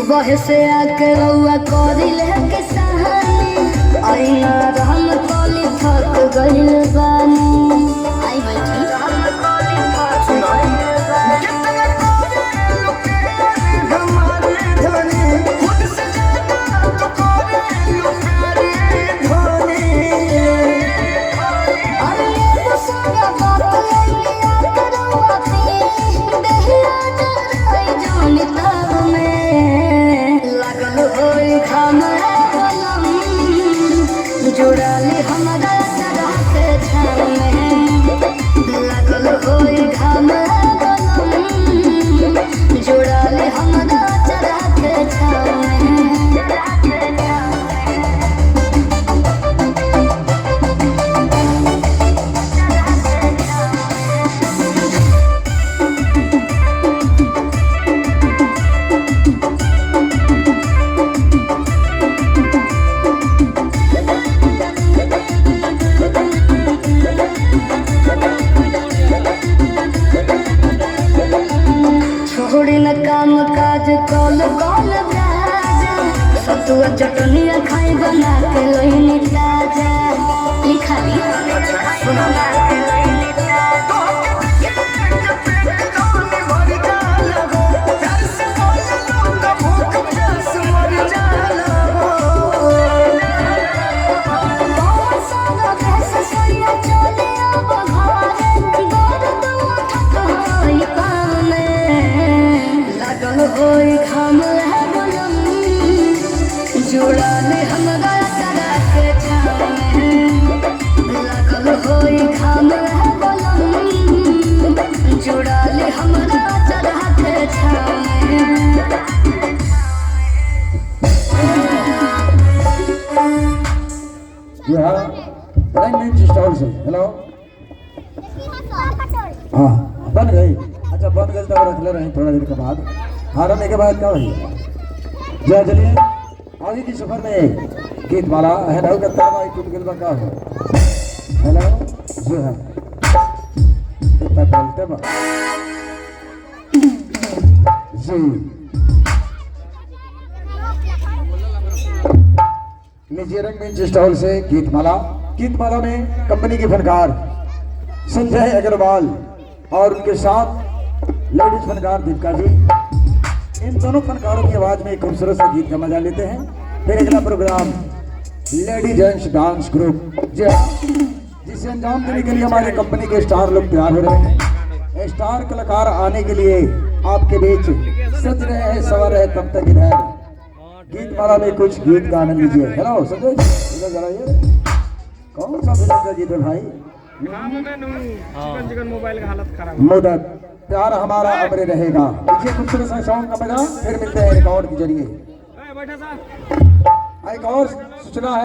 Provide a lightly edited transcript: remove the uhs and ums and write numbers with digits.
सुबह से आके रउआ करी लेके सहानी आईना रहम कली थक गइल बानी। आई बैठी जुड़ाली हमारा चढ़ा के छाव में लगल होई घाम जुड़ाली हमारा चढ़ा के छाव में। छोड़ी न काम काज कल कल राजा सतुआ चटनिया खाई बना के लोही ताजा लिखा होई घाम जुड़ाले हमारा चढ़ा के छाव में लगल होई घाम जुड़ाले हमारा चढ़ा के छाव में। स्टॉल से हेलो हाँ बन गई। अच्छा बन गई तो रख ले रहे थोड़ा देर के बाद हारने के बाद क्या हुई जय चलिए आगे की सफर में गीत माला है ना का भाई टूट गल का हो हेलो जो है इतना बोलते बा जी लीजिए रंगमंच स्टॉल से गीत माला में कंपनी के फनकार संजय अग्रवाल और उनके साथ लेडीज फनकार दीपिका जी। इन दोनों फनकारों की आवाज में एक खूबसूरत सा गीत का मजा लेते हैं। फिर अगला programme lady gents dance group जिसे अंजाम देने के लिए हमारी कंपनी के स्टार लोग तैयार हो रहे हैं। स्टार कलाकार आने के लिए आपके बीच सज रहे हैं सवर रहे तब तक इधर गीत माला में कुछ गीत गाने लीजिए। हेलो संजय इधर जरा ये कौन सा फिल्म का गीत है भाई? चिकन मोबाइल का हालत खराब मुदत प्यार हमारा अमर रहेगा। देखिए खूबसूरत सा सॉन्ग का मजा फिर मिलते हैं रिकॉर्ड के जरिए। एक और सूचना है।